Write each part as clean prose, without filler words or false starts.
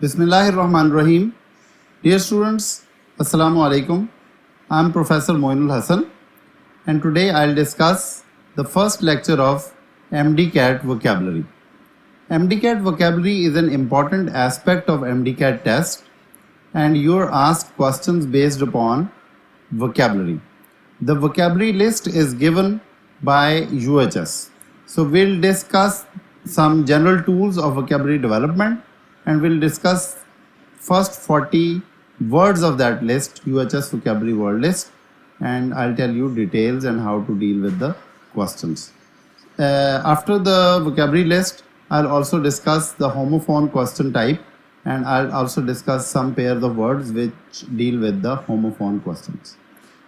Bismillahirrahmanirrahim. Dear students, Assalamu alaikum. I am Professor Moinul Hassan and today I'll discuss the first lecture of MDCAT vocabulary. MDCAT vocabulary is an important aspect of MDCAT test and you're asked questions based upon vocabulary. The vocabulary list is given by UHS. So we'll discuss some general tools of vocabulary development and we'll discuss first 40 words of that list, UHS vocabulary word list, and I'll tell you details and how to deal with the questions. After the vocabulary list, I'll also discuss the homophone question type and I'll also discuss some pairs of words which deal with the homophone questions.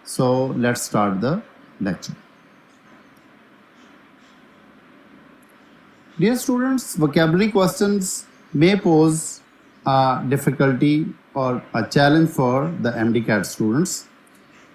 So let's start the lecture. Dear students, vocabulary questions may pose a difficulty or a challenge for the MDCAT students.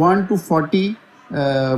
1 to 40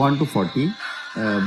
1 to 40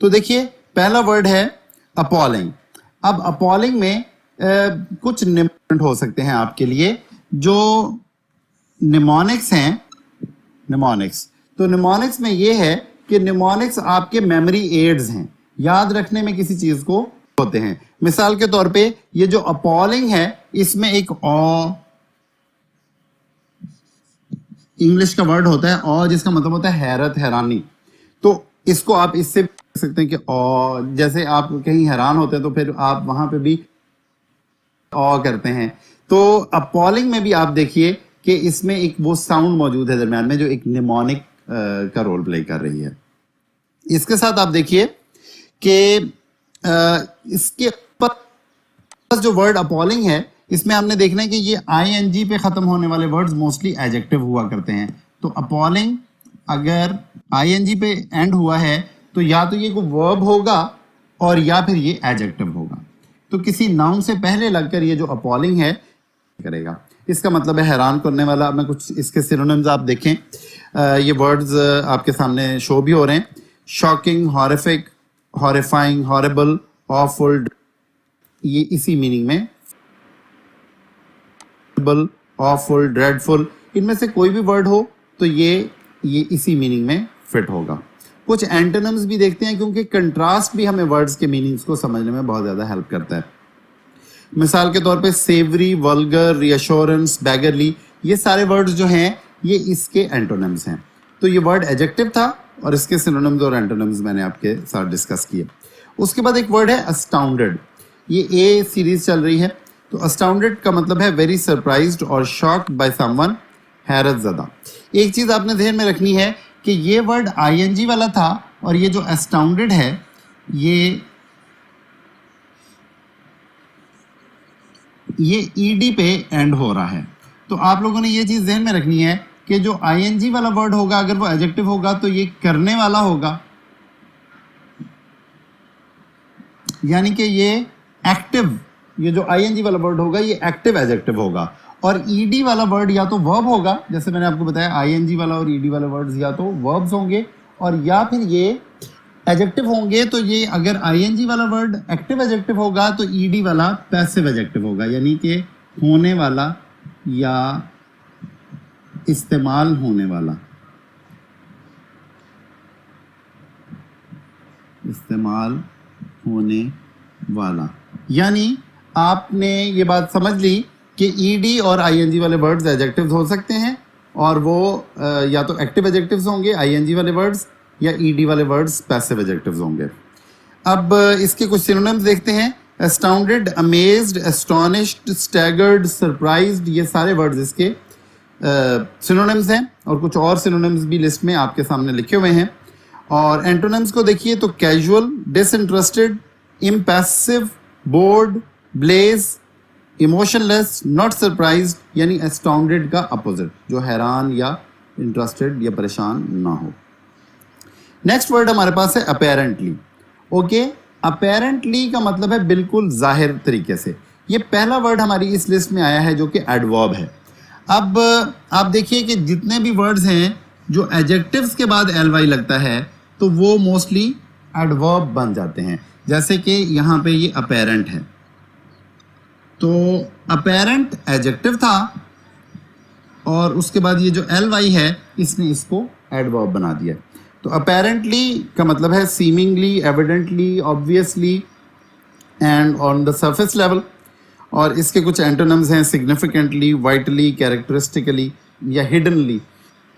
تو دیکھیے پہلا word ہے اپالنگ. اب اپالنگ میں کچھ pneumonic ہو سکتے ہیں آپ کے لیے جو نیمونکس ہیں. نیمونکس تو نیمونکس میں یہ ہے کہ نیمونکس آپ کے میموری ایڈز ہیں, یاد رکھنے میں کسی چیز کو ہوتے ہیں. مثال کے طور پہ یہ جو اپالنگ ہے اس میں ایک انگلش کا ورڈ ہوتا ہے جس کا مطلب ہوتا ہے حیرت, حیرانی. تو اس کو آپ اس سے کہہ سکتے ہیں کہ جیسے آپ کہیں حیران ہوتے ہیں تو پھر آپ وہاں پہ بھی کرتے ہیں. تو اپالنگ میں بھی آپ دیکھیے کہ اس میں ایک وہ ساؤنڈ موجود ہے درمیان میں جو ایک نیمونک کا رول پلے کر رہی ہے. اس کے ساتھ آپ دیکھیے کہ اس کے پاس جو ورڈ اپالنگ ہے اس میں ہم نے دیکھنا ہے کہ یہ آئی این جی پہ ختم ہونے والے ورڈز موسٹلی ایڈجیکٹو ہوا کرتے ہیں. تو اپالنگ اگر آئی این جی پہ اینڈ ہوا ہے تو یا تو یہ کوئی ورب ہوگا اور یا پھر یہ ایڈجیکٹو ہوگا. تو کسی ناؤن سے پہلے لگ کر یہ جو اپالنگ ہے کرے گا. اس کا مطلب ہے حیران کرنے والا. میں کچھ اس کے سینونیمز آپ دیکھیں, یہ ورڈز آپ کے سامنے شو بھی ہو رہے ہیں. شاکنگ, ہارفک, ہاریفائنگ, ہارریبل, آفل, یہ اسی میننگ میں. آفل, ڈریڈفل, ان میں سے کوئی بھی ورڈ ہو تو یہ اسی میننگ میں فٹ ہوگا. کچھ اینٹونمز بھی دیکھتے ہیں کیونکہ کنٹراسٹ بھی ہمیں ورڈز کے میننگز کو سمجھنے میں بہت زیادہ ہیلپ کرتا ہے. مثال کے طور پہ سیوری, ولگر, ری ایشورنس, بیگرلی, یہ سارے ورڈز جو ہیں یہ اس کے اینٹونمز ہیں. تو یہ ورڈ ایڈجیکٹو تھا اور اس کے سینونیمز اور اینٹونمز میں نے آپ کے ساتھ ڈسکس کیے. اس کے بعد ایک ورڈ ہے اسٹاؤنڈڈ. یہ اے سیریز چل رہی ہے. تو اسٹاؤنڈڈ کا مطلب ہے ویری سرپرائزڈ اور شاکڈ بائی سم ون, حیرت زدہ. ایک چیز آپ نے ذہن میں رکھنی ہے کہ یہ ورڈ آئی این جی والا تھا اور یہ جو اسٹاؤنڈڈ ہے یہ ای ڈی پہ اینڈ ہو رہا ہے. تو آپ لوگوں نے یہ چیز ذہن میں رکھنی ہے کہ جو آئی این جی والا ورڈ ہوگا اگر وہ ایڈجیکٹو ہوگا تو یہ کرنے والا ہوگا, یعنی کہ یہ ایکٹیو, یہ جو آئی این جی والا ورڈ ہوگا یہ ایکٹیو ایڈجیکٹو ہوگا. اور ای ڈی والا ورڈ یا تو ورب ہوگا, جیسے میں نے آپ کو بتایا آئی این جی والا اور ای ڈی والا ورڈز یا تو وربز ہوں گے اور یا پھر یہ ایڈجیکٹو ہوں گے. تو یہ اگر آئی این جی والا ورڈ ایکٹیو ایڈجیکٹو ہوگا تو ای ڈی والا پیسیو ایڈجیکٹو ہوگا, یعنی کہ ہونے والا یا استعمال ہونے والا. استعمال ہونے والا, یعنی آپ نے یہ بات سمجھ لی کہ ای ڈی اور آئی این جی والے ورڈز ایڈجیکٹیوز ہو سکتے ہیں اور وہ یا تو ایکٹیو ایڈجیکٹیوز ہوں گے آئی این جی والے ورڈز, یا ای ڈی والے ورڈز پیسیو ایڈجیکٹیوز ہوں گے. اب اس کے کچھ سینونیمز دیکھتے ہیں. اسٹاؤنڈڈ, امیزڈ, اسٹونشڈ, اسٹیگرڈ, سرپرائزڈ, یہ سارے ورڈز اس کے سینونیمز ہیں اور کچھ اور سینونیمز بھی لسٹ میں آپ کے سامنے لکھے ہوئے ہیں. اور اینٹونیمز کو دیکھیے تو casual, disinterested, impassive, bored, blasé, emotionless, not surprised, یعنی اسٹاؤنڈڈ کا اپوزٹ جو حیران یا انٹرسٹڈ یا پریشان نہ ہو. نیکسٹ ورڈ ہمارے پاس ہے اپیرنٹلی. اوکے, اپیرنٹلی کا مطلب ہے بالکل ظاہر طریقے سے. یہ پہلا ورڈ ہماری اس لسٹ میں آیا ہے جو کہ ایڈورب ہے. اب آپ دیکھیے کہ جتنے بھی ورڈز ہیں جو ایڈجیکٹیوز کے بعد ایل وائی لگتا ہے تو وہ موسٹلی ایڈورب بن جاتے ہیں. جیسے کہ یہاں پہ یہ اپیرنٹ ہے تو اپیرنٹ ایڈجیکٹیو تھا اور اس کے بعد یہ جو ایل وائی ہے اس نے اس کو ایڈورب بنا دیا. تو اپیرنٹلی کا مطلب ہے seemingly, evidently, obviously and on the surface level. اور اس کے کچھ اینٹونمز ہیں سگنیفیکنٹلی, وائٹلی, کیریکٹرسٹکلی یا ہڈنلی.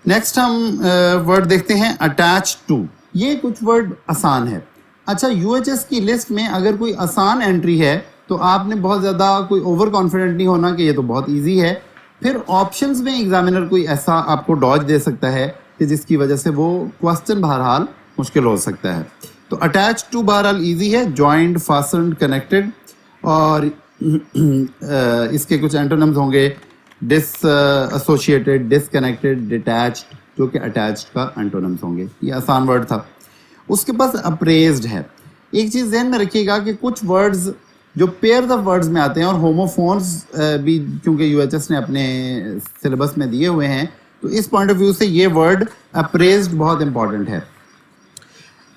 نیکسٹ ہم ورڈ دیکھتے ہیں اٹیچ ٹو. یہ کچھ ورڈ آسان ہے. اچھا, یو ایچ ایس کی لسٹ میں اگر کوئی آسان انٹری ہے تو آپ نے بہت زیادہ کوئی اوور کانفیڈنٹ نہیں ہونا کہ یہ تو بہت ایزی ہے. پھر آپشنز میں ایگزامینر کوئی ایسا آپ کو ڈاج دے سکتا ہے کہ جس کی وجہ سے وہ کوسچن بہرحال مشکل ہو سکتا ہے. تو اٹیچ ٹو بہرحال ایزی ہے, جوائنڈ, فاسنڈ, کنیکٹڈ. اور اس کے کچھ اینٹونمز ہوں گے ڈس ایسوسیٹیڈ, ڈس کنیکٹڈ, ڈیٹیچڈ, جو کہ اٹیچڈ کا اینٹونمز ہوں گے. یہ آسان ورڈ تھا. اس کے پاس اپریزڈ ہے. ایک چیز ذہن میں رکھیے گا کہ کچھ ورڈز جو پیئرز آف ورڈز میں آتے ہیں اور ہوموفونز بھی کیونکہ یو ایچ ایس نے اپنے سلیبس میں دیے ہوئے ہیں تو اس پوائنٹ آف ویو سے یہ ورڈ اپریزڈ بہت امپورٹنٹ ہے.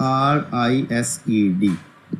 APPRISED.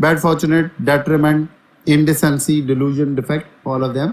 bad fortunate, detriment, indecency, delusion, defect, all of them,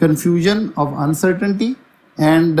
confusion of uncertainty and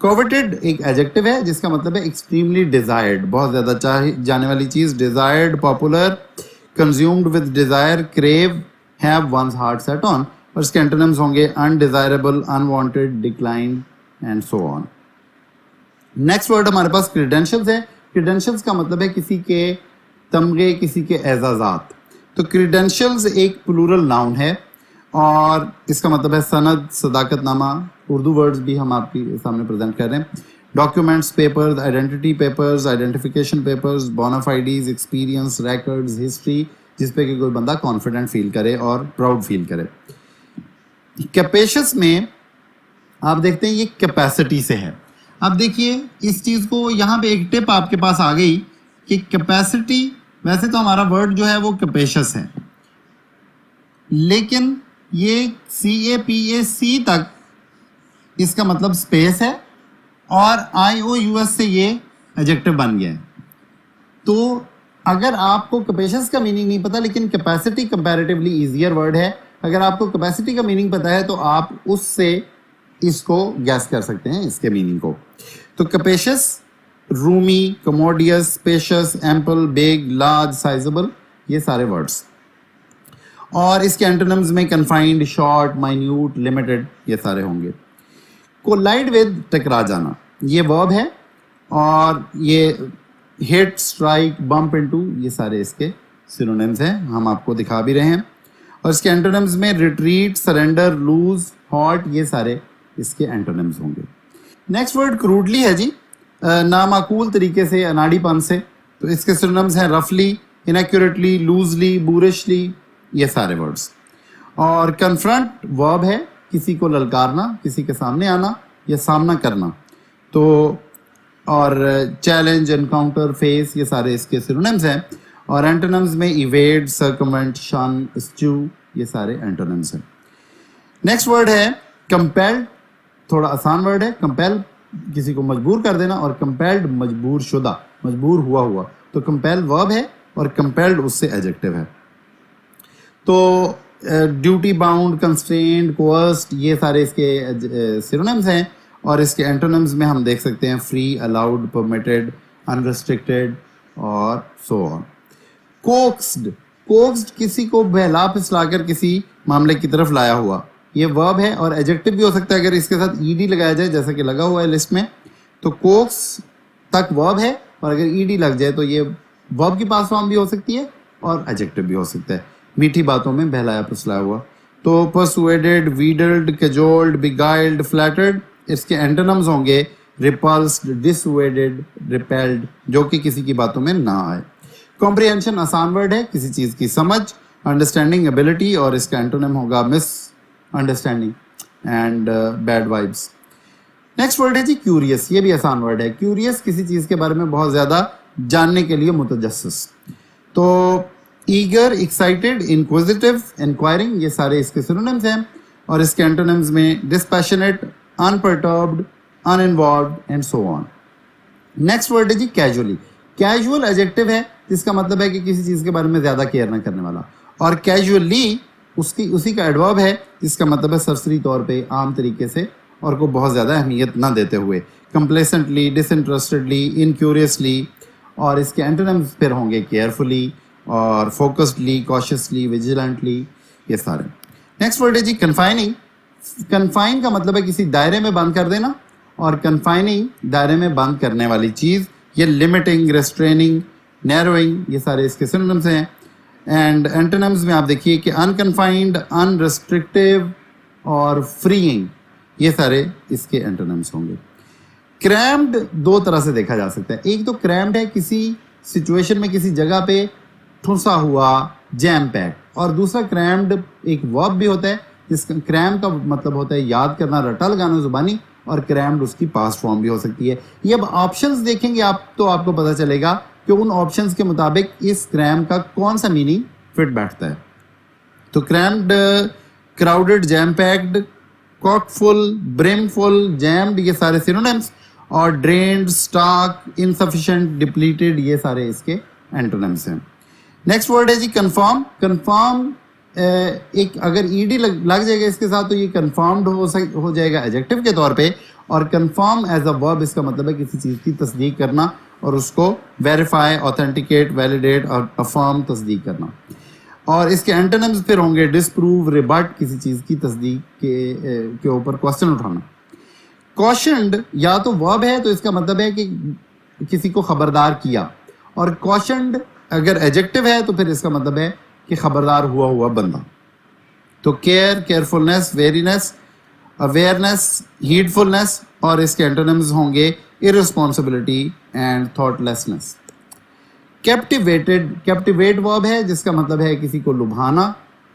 coveted ایک ایڈجیکٹو ہے جس کا مطلب ہے extremely desired, بہت زیادہ چاہی جانے والی چیز. desired, popular, consumed with desire, crave, have one's heart set on. اور اس کے antonyms ہوں گے undesirable, unwanted, declined and so on. Next word ہمارے پاس credentials ہے. credentials کا مطلب ہے کسی کے تمغے, کسی کے اعزازات. تو credentials ایک پلورل ناؤن ہے اور اس کا مطلب ہے سند, صداقت نامہ. اردو ورڈز بھی ہم آپ کے سامنے پریزنٹ کر رہے ہیں. Documents, papers, identity papers, identification papers, bonafides, experience, records, history, جس پہ کہ کوئی بندہ کانفیڈنٹ فیل کرے اور پراؤڈ فیل کرے. کیپیشس میں آپ دیکھتے ہیں یہ کیپیسٹی سے ہے. اب دیکھیے اس چیز کو یہاں پہ ایک ٹپ آپ کے پاس آ گئی کہ کیپیسٹی, ویسے تو ہمارا ورڈ جو ہے وہ کیپیشس ہے, لیکن یہ CAPAC تک اس کا مطلب اسپیس ہے اور IOUS سے یہ ایڈجیکٹو بن گیا ہے. تو اگر آپ کو کیپیشس کا میننگ نہیں پتا, لیکن کیپیسٹی کمپیریٹیولی ایزیئر ورڈ ہے, اگر آپ کو کیپیسٹی کا میننگ پتا ہے تو آپ اس سے اس کو گیس کر سکتے ہیں اس کے میننگ کو. تو کیپیشس, رومی, کموڈیس, اسپیشس, ایمپل, بیگ, لارج, سائزبل, یہ سارے ورڈس. اور اس کے اینٹونمز میں کنفائنڈ, شارٹ, مائنیوٹ, لمیٹڈ, یہ سارے ہوں گے. کولائڈ ود, ٹکرا جانا, یہ ورب ہے. اور یہ ہٹ, اسٹرائک, بمپ انٹو, یہ سارے اس کے سینونیمز ہیں, ہم آپ کو دکھا بھی رہے ہیں. اور اس کے اینٹونیمز میں ریٹریٹ, سرنڈر, لوز, ہاٹ, یہ سارے اس کے اینٹونیمز ہوں گے. نیکسٹ ورڈ کروڈلی ہے جی, نامعقول طریقے سے, اناڑی پن سے. تو اس کے سینونیمز ہیں رفلی, انیکوریٹلی, لوزلی, بورشلی, یہ سارے ورڈز. اور کنفرنٹ ورب ہے, کسی کو للکارنا, کسی کے سامنے آنا یا سامنا کرنا. تو اور چیلنج, انکاؤنٹر, فیس, یہ سارے اس کے سینونیمز ہیں. اور اینٹونیمز میں ایویڈ, سرکموینٹ, شن, اسچو, یہ سارے اینٹونیمز ہیں. نیکسٹ ورڈ ہے کمپیلڈ, تھوڑا آسان ورڈ ہے. کمپیل کسی کو مجبور کر دینا, اور کمپیلڈ مجبور شدہ, مجبور ہوا ہوا. تو کمپیل ورب ہے اور کمپیلڈ اس سے ایڈجیکٹو ہے. تو ڈیوٹی باؤنڈ, کنسٹرینڈ, کوئرسڈ, یہ سارے اس کے سینونیمز ہیں. اور اس کے اینٹونیمز میں ہم دیکھ سکتے ہیں فری, الاؤڈ, پرمیٹڈ, انریسٹرکٹیڈ اور سو آن. کوکسڈ, کوکسڈ کسی کو بہلا پھسلا کر کسی معاملے کی طرف لایا ہوا, یہ ورب ہے. اور ایڈجیکٹو بھی ہو سکتا ہے اگر اس کے ساتھ ED لگایا جائے, جیسا کہ لگا ہوا ہے لسٹ میں. تو کوکس تک ورب ہے, اور اگر ED لگ جائے تو یہ ورب کی پاس فارم بھی ہو سکتی ہے اور ایڈجیکٹو بھی ہو سکتا ہے, میٹھی باتوں میں بہلایا پھسلایا ہوا. تو پرسویڈڈ, ویڈلڈ, کیجولڈ, بیگائلڈ, فلیٹرڈ, اس کے اینٹونیمز ہوں گے ریپلسڈ, ڈسویڈڈ, ریپیلڈ, جو کہ کسی کی باتوں میں نہ آئے. کمپریہنشن آسان ورڈ ہے, کسی چیز کی سمجھ. انڈرسٹینڈنگ, ایبلٹی, اور اس کا اینٹونیم ہوگا misunderstanding and bad vibes. Next word ہے جی کیوریس, یہ بھی آسان ورڈ ہے. کیوریس کسی چیز کے بارے میں بہت زیادہ جاننے کے لیے متجسس. تو ایگر, ایکسائٹیڈ, انکوزیٹیو, انکوائرنگ, یہ سارے اس کے سینونیمز ہیں. اور اس کے اینٹونیمز میں dispassionate, unperturbed, uninvolved and so on. Next word ہے جی کیجولی. کیجول ایڈجیکٹو ہے جس کا مطلب ہے کہ کسی چیز کے بارے میں زیادہ کیئر نہ کرنے والا. اور کیجولی اسی کا ایڈورب ہے جس کا مطلب ہے سرسری طور پہ, عام طریقے سے, اور کو بہت زیادہ اہمیت نہ دیتے ہوئے. کمپلیسنٹلی, ڈس انٹرسٹڈلی, انکیوریسلی. اور اس کے اینٹونیمز پھر ہوں گے کیئرفلی اور فوکسڈلی, کاشیسلی, ویجیلنٹلی, یہ سارے. نیکسٹ ورڈ ہے جی کنفائننگ. کنفائن کا مطلب ہے کسی دائرے میں بند کر دینا, اور کنفائننگ دائرے میں بند کرنے والی چیز. یہ لمیٹنگ, ریسٹریننگ, نیروئنگ, یہ سارے اس کے سینونیمز ہیں. اینڈ اینٹونیمز میں آپ دیکھیے کہ انکنفائنڈ, انریسٹرکٹیو اور فریئنگ, یہ سارے اس کے اینٹونیمز ہوں گے. کریمڈ دو طرح سے دیکھا جا سکتا ہے. ایک تو کریمڈ ہے کسی سچویشن میں, کسی جگہ پہ ٹھنسا ہوا, جیم پیک. اور دوسرا کریمڈ ایک ورب بھی ہوتا ہے, جس کا کریم کا مطلب ہوتا ہے یاد کرنا, رٹا لگانا زبانی, اور کریمڈ اس کی پاسٹ فارم بھی ہو سکتی ہے. یہ اب آپشنز دیکھیں گے آپ تو آپ کو پتہ چلے گا کہ ان آپشنز کے مطابق اس کریم کا کون سا میننگ فٹ بیٹھتا ہے. تو کریمڈ, کراؤڈڈ, جیم پیکڈ, کاک فل, برم فل, جیمڈ, یہ سارے سینونیمز. اور ڈرینڈ, اسٹاک, انسفیشینٹ, ڈپلیٹڈ, یہ سارے اس کے اینٹونیمز ہیں. نیکسٹ ورڈ ہے جی کنفرم. کنفرم ایک اگر ای ڈی لگ جائے گا اس کے ساتھ تو یہ کنفرمڈ ہو جائے گا ایڈجیکٹو کے طور پہ, اور کنفرم ایز اے ورب اس کا مطلب ہے کسی چیز کی تصدیق کرنا اور اس کو ویریفائی, اوتھینٹیکیٹ, ویلیڈیٹ اور افرم تصدیق کرنا. اور اس کے اینٹونمز پھر ہوں گے ڈسپروو, ریبٹ, کسی چیز کی تصدیق کے اوپر کوشچن اٹھانا. کوشنڈ یا تو ورب ہے تو اس کا مطلب ہے کہ کسی کو خبردار کیا, اور کوشنڈ اگر ایڈجیکٹو ہے تو پھر اس کا مطلب ہے کہ خبردار ہوا بندہ. تو کیئر, کیئرفلنس, ویرینس, اویئرنس, ہیڈفلنس, اور اس کے اینٹونمز ہوں گے ارسپانسبلٹی اینڈ تھاٹ لیسنس. کیپٹیویٹ ورب ہے جس کا مطلب ہے کسی کو لبھانا,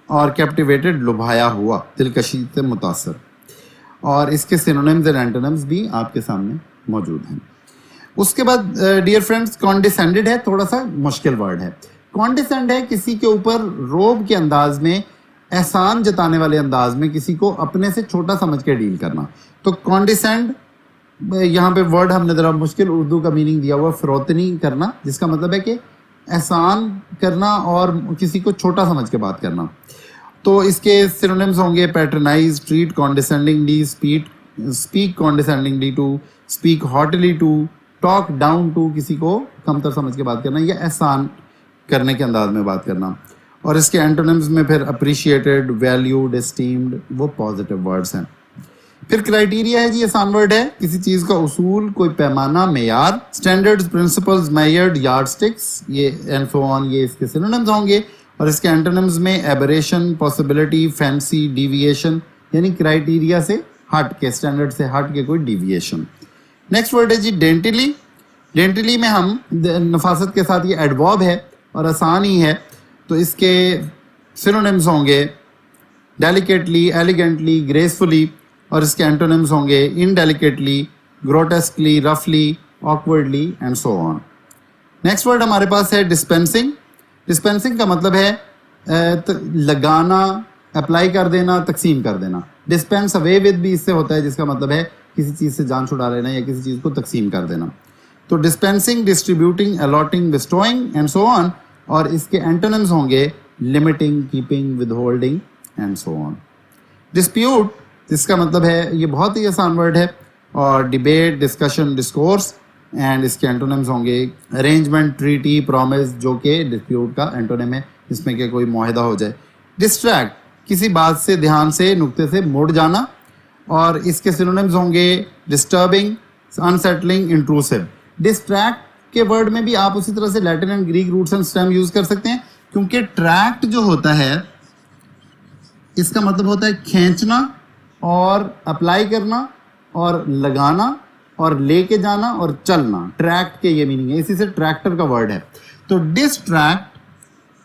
اور کیپٹیویٹڈ لبھایا ہوا, دلکشی سے متاثر. اور اس کے سینونیمز اینڈ اینٹونمز بھی آپ کے سامنے موجود ہیں. اس کے بعد ڈیئر فرینڈس, کانڈیسینڈڈ ہے, تھوڑا سا مشکل ورڈ ہے. کانڈیسینڈ ہے کسی کے اوپر روب کے انداز میں, احسان جتانے والے انداز میں کسی کو اپنے سے چھوٹا سمجھ کے ڈیل کرنا. تو کانڈیسینڈ یہاں پہ ورڈ ہم نے ذرا مشکل اردو کا میننگ دیا ہوا فروتنی کرنا, جس کا مطلب ہے کہ احسان کرنا اور کسی کو چھوٹا سمجھ کے بات کرنا. تو اس کے سینونیمز ہوں گے patronise, treat condescendingly, speak condescendingly to, speak haughtily to, talk down to, کسی کو کمتر سمجھ کے بات کرنا یا احسان کرنے کے انداز میں بات کرنا. اور اس کے اینٹونیمز میں پھر اپریشیٹڈ, ویلیوڈ, اسٹیمڈ, وہ پازیٹیو ورڈز ہیں. پھر کرائٹیریا ہے جی, آسان ورڈ ہے, کسی چیز کا اصول, کوئی پیمانہ, معیار, اسٹینڈرڈز, پرنسپلز, میئرڈ, یارڈ سٹکس, یہ اینڈ سو آن, یہ اس کے سینونیمز ہوں گے. اور اس کے اینٹونیمز میں ایبریشن, پاسبلٹی, فینسی, ڈیویشن, یعنی کرائٹیریا سے ہٹ کے, اسٹینڈرڈ سے ہٹ کے کوئی ڈیویشن. نیکسٹ ورڈ ہے جی ڈینٹلی. ڈینٹلی میں ہم نفاست کے ساتھ, یہ ایڈورب ہے اور آسان ہی ہے, تو اس کے سینونیمز ہوں گے ڈیلیکیٹلی, ایلیگنٹلی, گریسفلی, اور اس کے اینٹونیمز ہوں گے انڈیلیکیٹلی, گروٹیسکلی, رفلی, awkwardly and so on. Next word ہمارے پاس ہے ڈسپینسنگ. ڈسپینسنگ کا مطلب ہے لگانا, اپلائی کر دینا, تقسیم کر دینا. ڈسپینس اوے ود بھی اس سے ہوتا ہے, جس کا مطلب ہے کسی چیز سے جان چھڑا لینا یا کسی چیز کو تقسیم کر دینا. تو dispensing, distributing, allotting, بسٹوئنگ and so آن. اور اس کے اینٹونیمز ہوں گے limiting, keeping, with holding and so on. Dispute, جس کا مطلب ہے, یہ بہت ہی آسان ورڈ ہے, اور ڈیبیٹ, ڈسکشن, ڈسکورس, اینڈ اس کے اینٹونیمز ہوں گے ارینجمنٹ, ٹریٹی, پرومس, جو کہ ڈسپیوٹ کا اینٹونیم ہے, جس میں کہ کوئی معاہدہ ہو جائے. ڈسٹریکٹ, کسی بات سے, دھیان سے, نقطے سے مڑ جانا. اور اس کے سینونیمز ہوں گے ڈسٹربنگ, انسیٹلنگ, انٹروسو. ڈسٹریکٹ کے ورڈ میں بھی آپ اسی طرح سے Latin and Greek roots and stem use کر سکتے ہیں, کیونکہ ٹریکٹ جو ہوتا ہے اس کا مطلب ہوتا ہے کھینچنا اور اپلائی کرنا اور لگانا اور لے کے جانا اور چلنا. ٹریکٹ کے یہ میننگ ہے, اسی سے ٹریکٹر کا ورڈ ہے. تو ڈسٹریکٹ,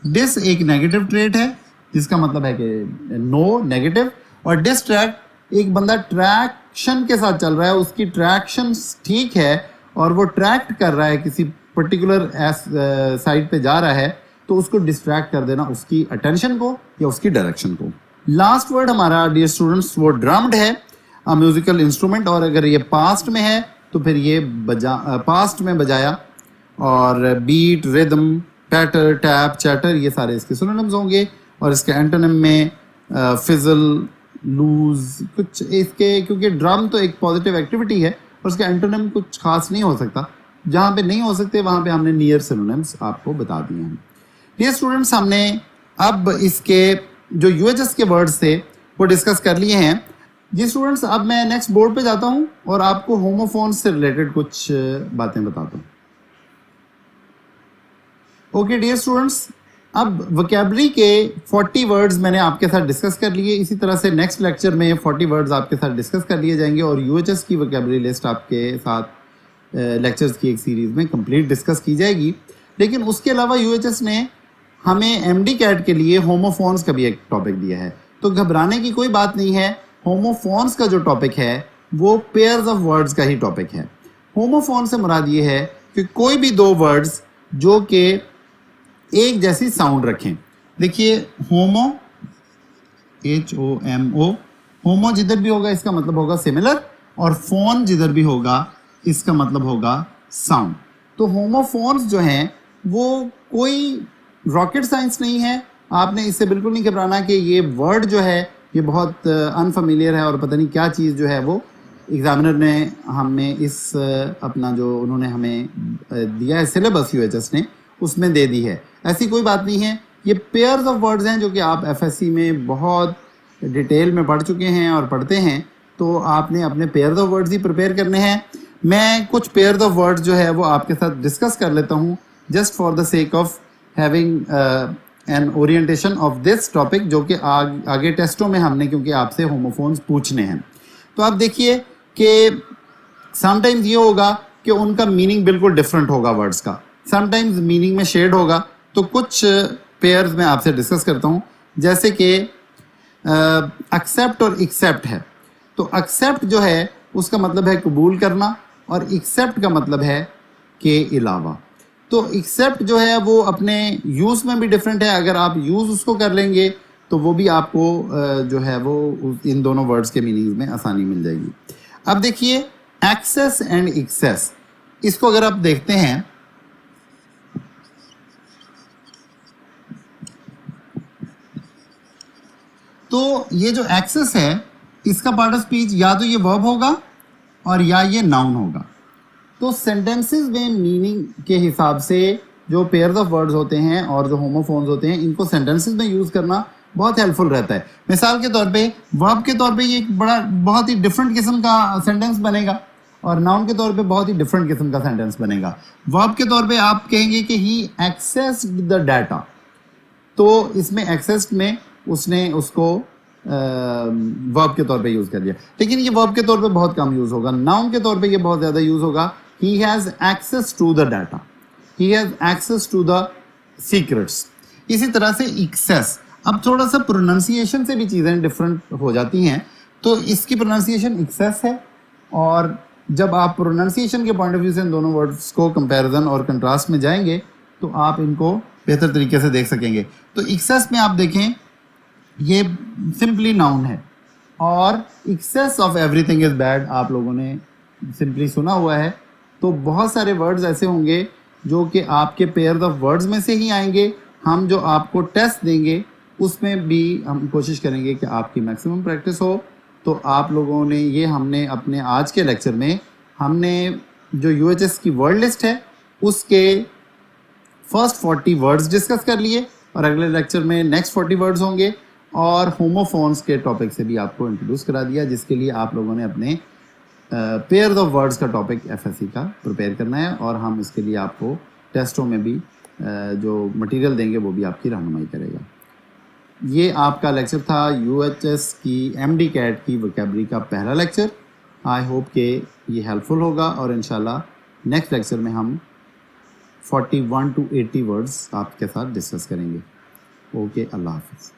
ڈس ایک نیگیٹو ٹریٹ ہے جس کا مطلب ہے کہ نو, نیگیٹو, اور ڈسٹریکٹ ایک بندہ ٹریکشن کے ساتھ چل رہا ہے, اس کی ٹریکشن ٹھیک ہے اور وہ ٹریکٹ کر رہا ہے, کسی پرٹیکولر سائڈ پہ جا رہا ہے, تو اس کو ڈسٹریکٹ کر دینا, اس کی اٹینشن کو یا اس کی ڈائریکشن کو. لاسٹ ورڈ ہمارا ڈیئر اسٹوڈنٹس وہ ڈرمڈ ہے, میوزیکل انسٹرومنٹ, اور اگر یہ پاسٹ میں ہے تو پھر یہ پاسٹ میں بجایا. اور بیٹ, ردم, پیٹر, ٹیپ, چیٹر, یہ سارے اس کے سینونیمز ہوں گے. اور اس کے اینٹونیم میں فزل, لوز, کچھ اس کے, کیونکہ ڈرم تو ایک پازیٹیو ایکٹیویٹی ہے اور اس کا اینٹونیم کچھ خاص نہیں ہو سکتا. جہاں پہ نہیں ہو سکتے وہاں پہ ہم نے نیئر سینونیمز آپ کو بتا دیے ہیں. ڈیئر اسٹوڈنٹس, ہم نے اب اس کے جو یو ایچ ایس کے ورڈز تھے وہ ڈسکس کر لیے ہیں. جی اسٹوڈنٹس, اب میں نیکسٹ بورڈ پہ جاتا ہوں اور آپ کو ہوموفونس سے ریلیٹڈ کچھ باتیں بتاتا ہوں. اوکے ڈیئر اسٹوڈنٹس, اب وکیبلری کے 40 ورڈز میں نے آپ کے ساتھ ڈسکس کر لیے. اسی طرح سے نیکسٹ لیکچر میں 40 ورڈز آپ کے ساتھ ڈسکس کر لیے جائیں گے, اور یو ایچ ایس کی وکیبلری لسٹ آپ کے ساتھ لیکچرز کی ایک سیریز میں کمپلیٹ ڈسکس کی جائے گی. لیکن اس کے علاوہ یو ایچ ایس نے ہمیں ایم ڈی کیٹ کے لیے ہوموفونس کا بھی ایک ٹاپک دیا ہے. تو گھبرانے کی کوئی بات نہیں ہے, ہوموفونس کا جو ٹاپک ہے وہ پیئرز آف ورڈز کا ہی ٹاپک ہے. ہوموفون سے مراد یہ ہے کہ کوئی بھی دو ورڈز جو کہ ایک جیسی ساؤنڈ رکھیں. دیکھیے ہومو, HOMO, ہومو جدھر بھی ہوگا اس کا مطلب ہوگا سملر, اور فون جدھر بھی ہوگا اس کا مطلب ہوگا ساؤنڈ. تو ہوموفونس جو ہیں وہ کوئی راکٹ سائنس نہیں ہے, آپ نے اس سے بالکل نہیں گھبرانا کہ یہ ورڈ جو ہے یہ بہت انفیملیئر ہے اور پتہ نہیں کیا چیز جو ہے وہ ایگزامنر نے ہمیں اس اپنا جو انہوں نے ہمیں دیا ہے سلیبس یو ایچ ایس نے اس میں دے دی ہے. ایسی کوئی بات نہیں ہے. یہ پیئرز آف ورڈز ہیں جو کہ آپ ایف ایس سی میں بہت ڈیٹیل میں پڑھ چکے ہیں اور پڑھتے ہیں, تو آپ نے اپنے پیئرز آف ورڈز ہی پریپیئر کرنے ہیں. میں کچھ پیئرز آف ورڈز جو ہے وہ آپ کے ساتھ ڈسکس کر لیتا ہوں just for the sake of having an orientation of this topic, جو کہ آگے ٹیسٹوں میں ہم نے کیونکہ آپ سے ہوموفونز پوچھنے ہیں. تو آپ دیکھیے کہ سم ٹائمز یہ ہوگا کہ ان کا میننگ بالکل ڈفرینٹ ہوگا ورڈز کا, سم ٹائمز میننگ میں شیڈ ہوگا. تو کچھ پیئرز میں آپ سے ڈسکس کرتا ہوں, جیسے کہ ایکسیپٹ اور ایکسیپٹ ہے. تو ایکسیپٹ جو ہے اس کا مطلب ہے قبول کرنا, اور ایکسیپٹ کا مطلب ہے کہ علاوہ. تو ایکسیپٹ جو ہے وہ اپنے یوز میں بھی ڈفرینٹ ہے. اگر آپ یوز اس کو کر لیں گے تو وہ بھی آپ کو جو ہے وہ ان دونوں ورڈز کے میننگز میں آسانی مل جائے گی. اب دیکھیے ایکسیس اینڈ ایکسیس, اس کو اگر آپ دیکھتے ہیں تو یہ جو ایکسیس ہے اس کا پارٹ آف اسپیچ یا تو یہ ورب ہوگا اور یا یہ ناؤن ہوگا. تو سینٹینسز میں میننگ کے حساب سے جو پیئرز آف ورڈز ہوتے ہیں اور جو ہوموفونز ہوتے ہیں ان کو سینٹینسز میں یوز کرنا بہت ہیلپ فل رہتا ہے. مثال کے طور پہ ورب کے طور پہ یہ ایک بہت ہی ڈفرینٹ قسم کا سینٹینس بنے گا, اور ناؤن کے طور پہ بہت ہی ڈفرینٹ قسم کا سینٹینس بنے گا. ورب کے طور پہ آپ کہیں گے کہ ہی ایکسیسڈ دا ڈیٹا, تو اس میں ایکسیسڈ میں اس نے اس کو ورب کے طور پہ یوز کر لیا, لیکن یہ ورب کے طور پہ بہت کم یوز ہوگا. ناؤن کے طور پہ یہ بہت زیادہ یوز ہوگا. He has access to the data. He has access to the secrets. اسی طرح سے ایکسیس, اب تھوڑا سا پروننسیشن سے بھی چیزیں ڈفرینٹ ہو جاتی ہیں. تو اس کی پروننسیشن ایکسیس ہے, اور جب آپ پروننسیشن کے پوائنٹ آف ویو سے ان دونوں ورڈز کو کمپیریزن اور کنٹراسٹ میں جائیں گے تو آپ ان کو بہتر طریقے سے دیکھ سکیں گے. تو ایکسیس میں آپ دیکھیں یہ سمپلی ناؤن ہے, اور access of every thing is bad آپ لوگوں نے سمپلی سنا ہوا ہے. تو بہت سارے ورڈز ایسے ہوں گے جو کہ آپ کے پیئرز آف ورڈز میں سے ہی آئیں گے. ہم جو آپ کو ٹیسٹ دیں گے اس میں بھی ہم کوشش کریں گے کہ آپ کی میکسیمم پریکٹس ہو. تو آپ لوگوں نے یہ ہم نے اپنے آج کے لیکچر میں ہم نے جو یو ایچ ایس کی ورڈ لسٹ ہے اس کے فرسٹ 40 ورڈز ڈسکس کر لیے, اور اگلے لیکچر میں نیکسٹ 40 ورڈز ہوں گے, اور ہوموفونز کے ٹاپک سے بھی آپ کو انٹروڈیوس کرا دیا, جس کے لیے آپ لوگوں نے اپنے پیئرز آف ورڈز کا ٹاپک ایف ایس سی کا پریپیئر کرنا ہے. اور ہم اس کے لیے آپ کو ٹیسٹوں میں بھی جو مٹیریل دیں گے وہ بھی آپ کی رہنمائی کرے گا. یہ آپ کا لیکچر تھا یو ایچ ایس کی ایم ڈی کیٹ کی ووکیبلری کا پہلا لیکچر. آئی ہوپ کہ یہ ہیلپ فل ہوگا, اور انشاءاللہ نیکسٹ لیکچر میں ہم 41 to 80 ورڈز آپ کے ساتھ ڈسکس کریں گے. اوکے, اللہ حافظ.